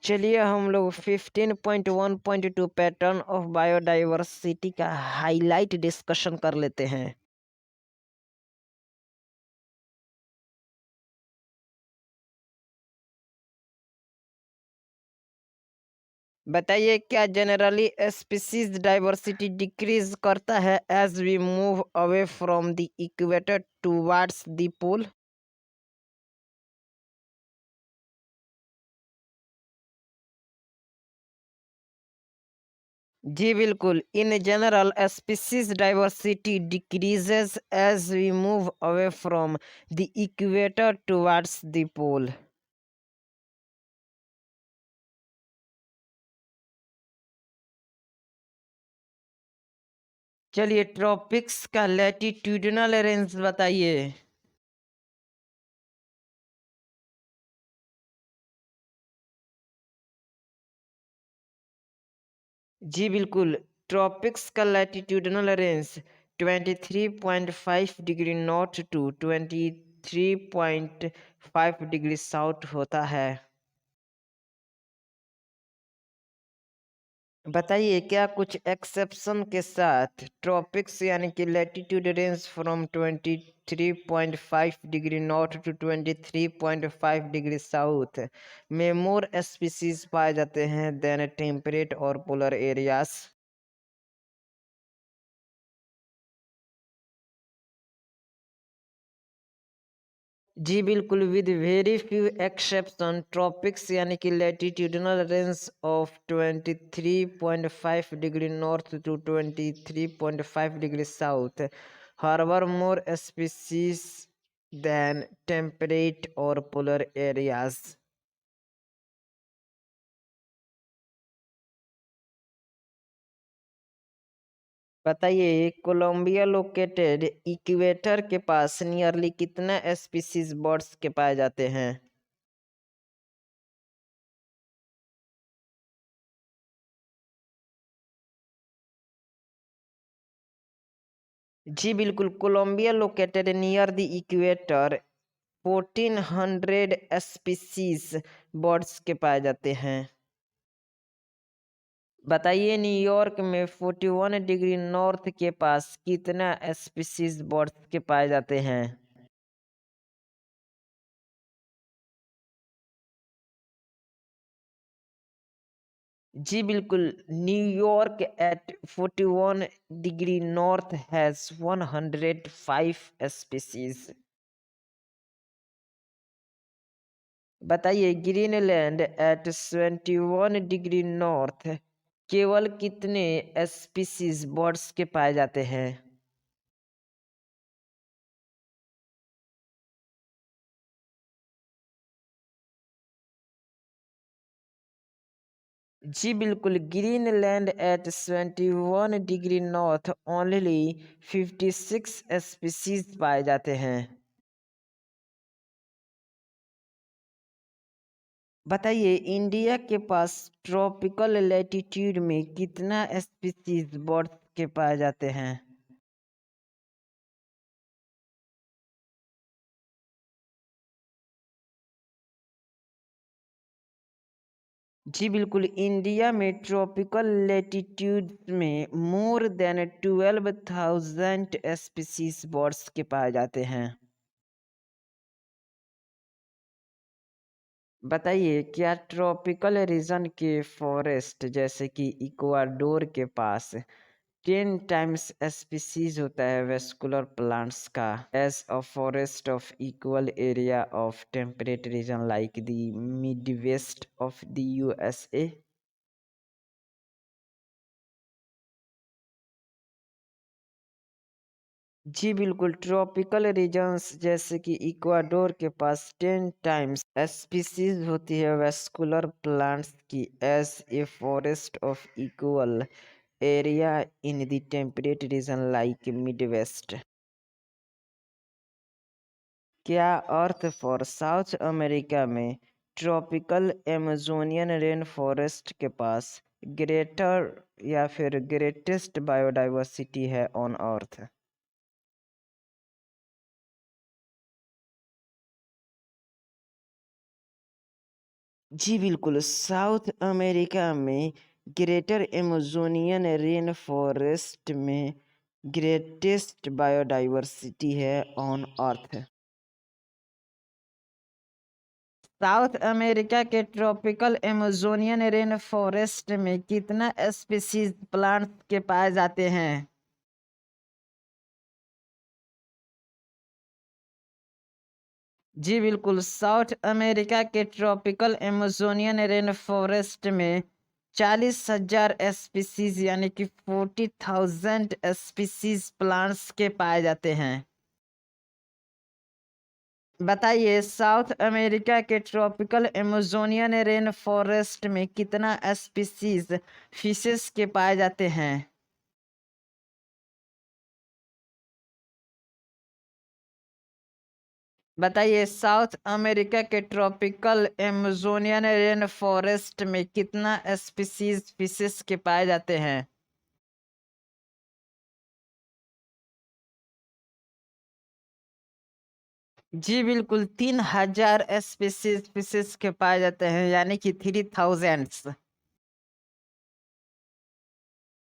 चलिए हम लोग 15.1.2 पैटर्न ऑफ बायोडाइवर्सिटी का हाईलाइट डिस्कशन कर लेते हैं। बताइए, क्या जनरली स्पीसीज डाइवर्सिटी डिक्रीज करता है as we move away from the equator towards the pole? जी बिल्कुल। In general species diversity decreases as we move away from the equator towards the pole. चलिए, ट्रॉपिक्स का लैटिट्यूडनल रेंज बताइए। जी बिल्कुल। Tropics का latitudinal range 23.5 degree north to 23.5 degree south होता है। बताइए, क्या कुछ एक्सेप्शन के साथ ट्रॉपिक्स यानी कि latitude range from 23.5 degree north to 23.5 degree south में मोर स्पीसीज पाए जाते हैं देन टेम्परेट और पोलर एरियाज? जी बिल्कुल। With very few exception, tropics यानी कि latitudinal range of 23.5 degree north to 23.5 degree south harbour more species than temperate और पोलर एरियाज। बताइए, कोलंबिया लोकेटेड इक्वेटर के पास नियरली कितना स्पीसीज बर्ड्स के पाए जाते हैं? जी बिल्कुल। Colombia located near the equator 1400 species birds के पाए जाते हैं। बताइए, न्यूयॉर्क में 41 डिग्री नॉर्थ के पास कितना स्पीसीज बर्ड्स के पाए जाते हैं? जी बिल्कुल। New York at 41 degree north has 105 species. बताइए, ग्रीनलैंड एट 71 डिग्री नॉर्थ केवल कितने स्पीसीज बर्ड्स के पाए जाते हैं? जी बिल्कुल। Greenland at 71 degree north only 56 species पाए जाते हैं। बताइए, इंडिया के पास ट्रॉपिकल लैटिट्यूड में कितना स्पीसीज बर्ड्स के पाए जाते हैं? जी बिल्कुल। इंडिया में ट्रॉपिकल लैटिट्यूड में मोर देन 12,000 स्पीसीज बर्ड्स के पाए जाते हैं। बताइए, क्या ट्रॉपिकल रीजन के फॉरेस्ट जैसे कि इक्वाडोर के पास 10 टाइम्स स्पीसीज होता है वेस्कुलर प्लांट्स का as a forest of equal area of temperate region like the midwest of the USA? जी बिल्कुल। ट्रॉपिकल रीजन्स जैसे कि इक्वाडोर के पास 10 टाइम्स स्पीसीज होती है वेस्कुलर प्लांट्स की as a forest of equal area in the temperate region like Midwest. क्या अर्थ फॉर साउथ अमेरिका में ट्रॉपिकल एमेजोनियन रेन फॉरेस्ट के पास ग्रेटर या फिर ग्रेटेस्ट बायोडाइवर्सिटी है ऑन अर्थ? जी बिल्कुल, साउथ अमेरिका में ग्रेटर एमेजोनियन रेन फॉरेस्ट में ग्रेटेस्ट बायोडाइवर्सिटी है ऑन अर्थ। साउथ अमेरिका के ट्रॉपिकल एमेजोनियन रेन फॉरेस्ट में कितना स्पीसीज प्लांट्स के पाए जाते हैं? जी बिल्कुल, साउथ अमेरिका के ट्रॉपिकल एमेजोनियन रेन फॉरेस्ट में 40,000 स्पीसीज यानी कि 40,000 स्पीसीज प्लांट्स के पाए जाते हैं। बताइए, साउथ अमेरिका के ट्रॉपिकल एमेजोनियन रेन फॉरेस्ट में कितना स्पीसीज फिशेस के पाए जाते हैं? बताइए, साउथ अमेरिका के ट्रॉपिकल एमेजोनियन रेन फॉरेस्ट में कितना स्पीसीज फिशेस के पाए जाते हैं? जी बिल्कुल, 3,000 स्पीसीज फिशेस के पाए जाते हैं यानी कि 3,000।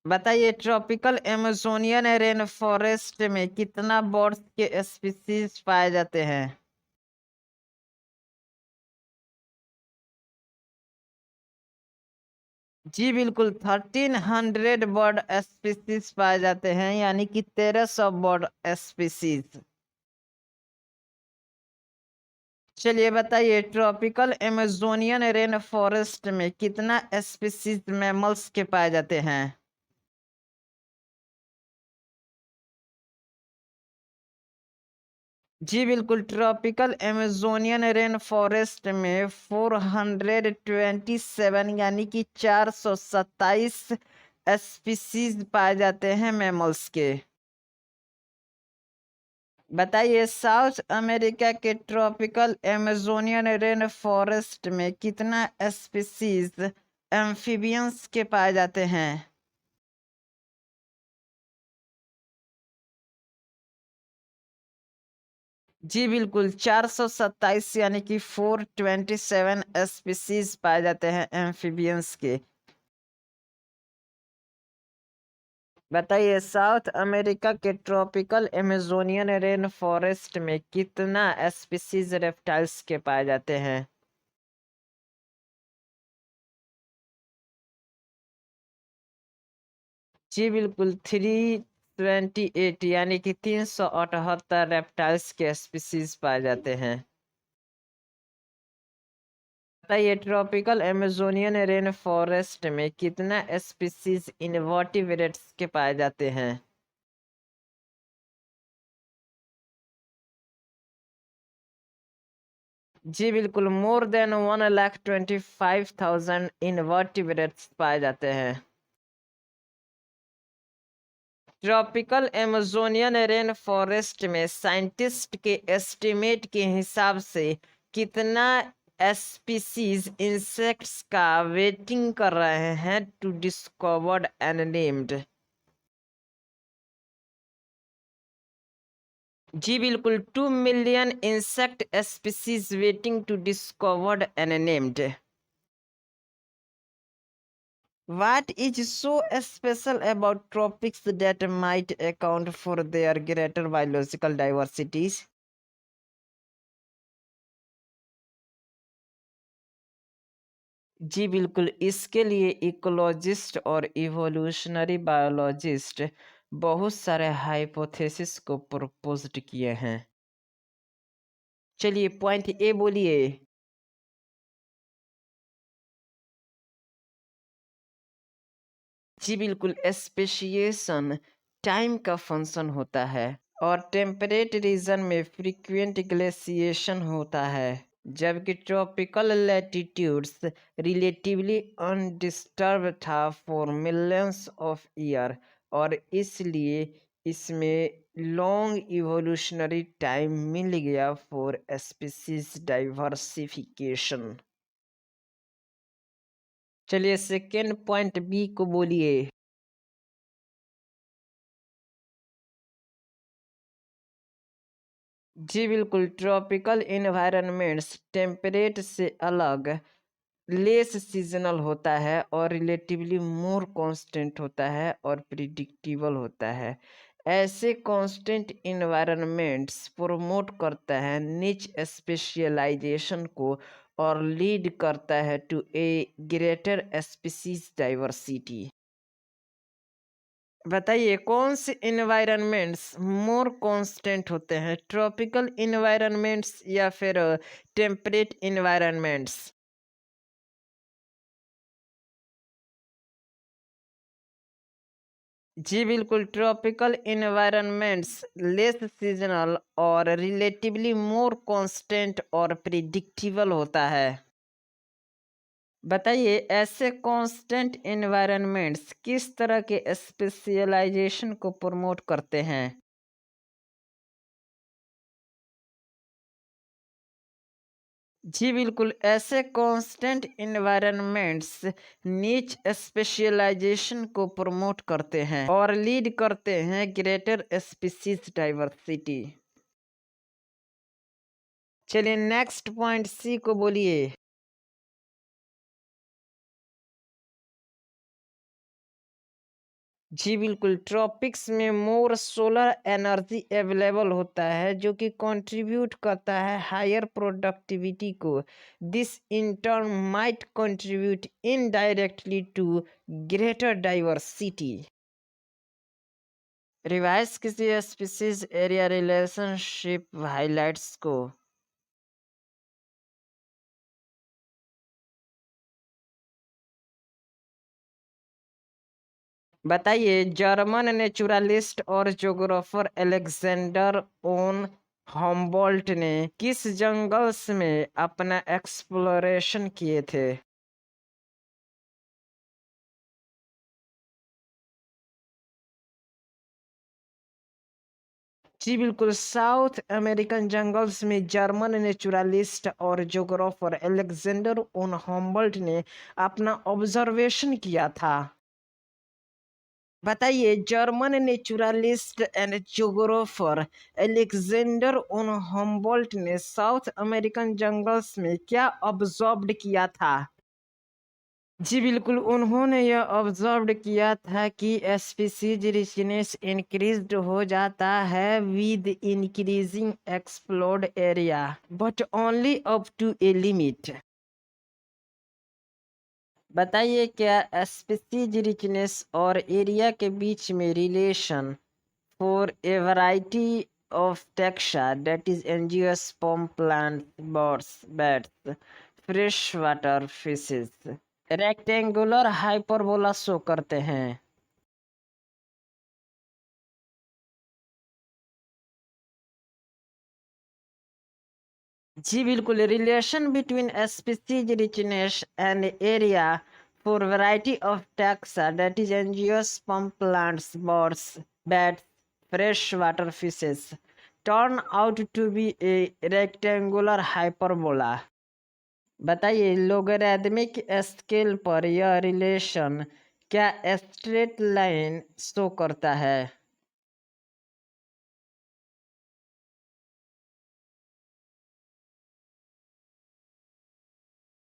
बताइए, ट्रॉपिकल एमेजोनियन रेन फॉरेस्ट में कितना बर्ड्स के स्पीसीज पाए जाते हैं? जी बिल्कुल, 1,300 बर्ड स्पीसीज पाए जाते हैं यानी कि 1,300 बर्ड स्पीसीज। चलिए बताइए, ट्रॉपिकल एमेजोनियन रेन फॉरेस्ट में कितना स्पीसीज मैमल्स के पाए जाते हैं? जी बिल्कुल, ट्रॉपिकल एमेजोनियन रेन फॉरेस्ट में 427 यानी कि 427 स्पीसीज पाए जाते हैं मैमल्स के। बताइए, साउथ अमेरिका के ट्रॉपिकल एमेजोनियन रेन फॉरेस्ट में कितना स्पीसीज एम्फीबियंस के पाए जाते हैं? जी बिल्कुल, 427 यानी कि 427 स्पीसीज पाए जाते हैं एम्फीबियंस के। बताइए, साउथ अमेरिका के ट्रॉपिकल एमेजोनियन रेन फॉरेस्ट में कितना स्पीसीज रेप्टाइल्स के पाए जाते हैं? जी बिल्कुल, 328 यानी कि 378 रेप्टाइल्स के स्पीसीज पाए जाते हैं। बताइए, ट्रॉपिकल एमेजोनियन रेन फॉरेस्ट में कितना स्पीसीज इनवर्टिब्रेट्स के पाए जाते हैं? जी बिल्कुल, मोर देन 1,25,000 इनवर्टिब्रेट्स पाए जाते हैं। ट्रॉपिकल एमेजोनियन रेन फॉरेस्ट में साइंटिस्ट के एस्टिमेट के हिसाब से कितना स्पीसीज इंसेक्ट्स का वेटिंग कर रहे हैं टू डिस्कवर्ड एंड नेम्ड? जी बिल्कुल, 2 million insect species waiting to discovered and named. What is so special about tropics that might account for their greater biological diversities? जी बिल्कुल, इसके लिए इकोलॉजिस्ट और इवोल्यूशनरी बायोलॉजिस्ट बहुत सारे हाइपोथेसिस को प्रपोज्ड किए हैं। चलिए पॉइंट ए बोलिए। जी बिल्कुल, स्पेशिएशन टाइम का फंक्शन होता है और टेम्परेट रीजन में फ्रीक्वेंट ग्लेशिएशन होता है, जबकि ट्रॉपिकल लैटिट्यूड्स रिलेटिवली अनडिस्टर्ब था फॉर मिलियंस ऑफ ईयर और इसलिए इसमें लॉन्ग इवोल्यूशनरी टाइम मिल गया फॉर स्पीसीज डाइवर्सिफिकेशन। चलिए सेकेंड पॉइंट बी को बोलिए। जी बिल्कुल, ट्रॉपिकल इन्वायरमेंट्स टेम्परेट से अलग लेस सीजनल होता है और रिलेटिवली मोर कांस्टेंट होता है और प्रिडिक्टेबल होता है। ऐसे कांस्टेंट इन्वायरमेंट्स प्रमोट करता है निच स्पेशलाइजेशन को और लीड करता है to a greater species diversity. बताइए कौन से इन्वायरमेंट्स मोर कांस्टेंट होते हैं, ट्रॉपिकल इन्वायरमेंट्स या फिर टेम्परेट इन्वायरमेंट्स? जी बिल्कुल, ट्रॉपिकल इन्वायरमेंट्स लेस सीजनल और रिलेटिवली मोर कांस्टेंट और प्रिडिक्टेबल होता है। बताइए ऐसे कांस्टेंट इन्वायरमेंट्स किस तरह के स्पेशलाइजेशन को प्रमोट करते हैं? जी बिल्कुल, ऐसे कांस्टेंट इन्वायरमेंट्स नीच स्पेशलाइजेशन को प्रमोट करते हैं और लीड करते हैं ग्रेटर स्पीसीज डाइवर्सिटी। चलिए नेक्स्ट पॉइंट सी को बोलिए। जी बिल्कुल, ट्रॉपिक्स में मोर सोलर एनर्जी अवेलेबल होता है जो कि कंट्रीब्यूट करता है हायर प्रोडक्टिविटी को। This in turn might contribute indirectly to greater diversity. Revise किसी स्पीसीज एरिया रिलेशनशिप हाइलाइट्स को। बताइए जर्मन नेचुरलिस्ट और ज्योग्राफर अलेक्जेंडर ओन हम्बोल्ट ने किस जंगल्स में अपना एक्सप्लोरेशन किए थे? जी बिल्कुल, साउथ अमेरिकन जंगल्स में जर्मन नेचुरलिस्ट और ज्योग्राफर अलेक्जेंडर ओन हम्बोल्ट ने अपना ऑब्जर्वेशन किया था। बताइए German naturalist and geographer Alexander von Humboldt ने साउथ अमेरिकन जंगल्स में क्या ऑब्जर्व्ड किया था? जी बिल्कुल, उन्होंने यह ऑब्जर्व किया था कि स्पीसीज रिचनेस इंक्रीज्ड हो जाता है with increasing explored area but only up to a limit. बताइए क्या स्पीसीज रिचनेस और एरिया के बीच में relation for a variety of taxa that is angiosperm plant birds bats fresh water fishes rectangular hyperbola show करते हैं? जी बिल्कुल, relation between species richness and area for variety of taxa that is angiosperm plants birds bats fresh water fishes turn out to be a rectangular hyperbola. बताइए logarithmic scale पर यह relation क्या straight line show करता है?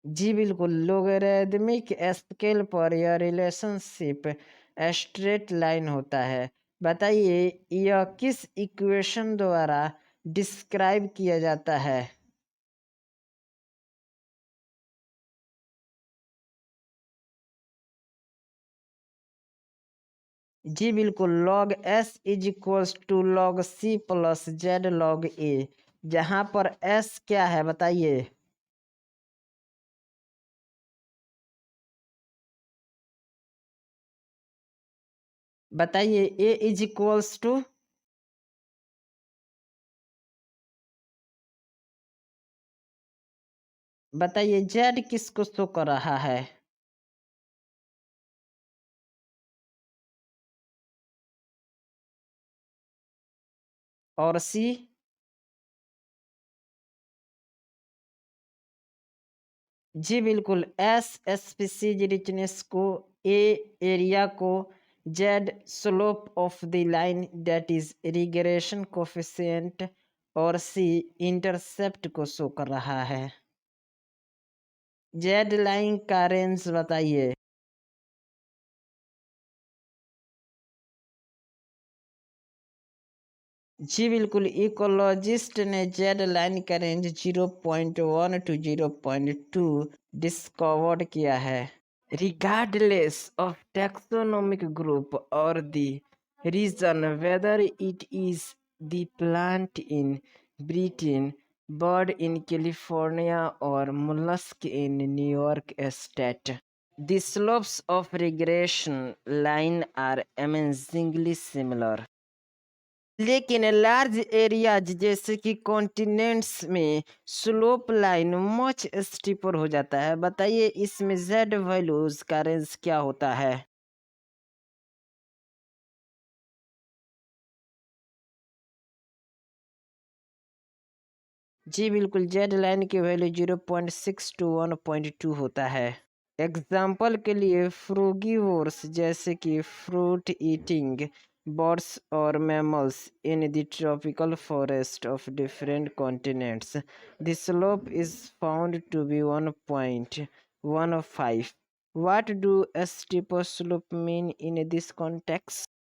जी बिल्कुल, logarithmic scale पर यह रिलेशनशिप स्ट्रेट लाइन होता है। बताइए यह किस इक्वेशन द्वारा डिस्क्राइब किया जाता है? जी बिल्कुल, log S is equals to log C plus Z log A, जहाँ पर एस क्या है बताइए? बताइए ए इज इक्वल्स टू। बताइए जेड किसको शो कर रहा है? और सी? जी बिल्कुल, एस स्पीसीज रिचनेस को, ए एरिया को, Z slope of the line that is regression coefficient और सी इंटरसेप्ट को शो कर रहा है। जेड लाइन का रेंज बताइए। जी बिल्कुल, इकोलॉजिस्ट ने जेड लाइन का रेंज 0.1 टू 0.2 डिस्कवर्ड किया है। Regardless of taxonomic group or the region, whether it is the plant in Britain, bird in California, or mollusk in New York State, the slopes of regression line are amazingly similar. लेकिन large areas जैसे कि continents में slope line much steeper हो जाता है। बताइए इसमें Z values का रेंज क्या होता है। जी बिल्कुल, जेड लाइन की वैल्यू 0.6 टू 1.2 होता है। एग्जाम्पल के लिए फ्रूगीवोर्स जैसे कि फ्रूट ईटिंग बर्ड्स और mammals in the tropical forest of different continents, the slope is found to be 1.15। What do a steeper slope mean in this context?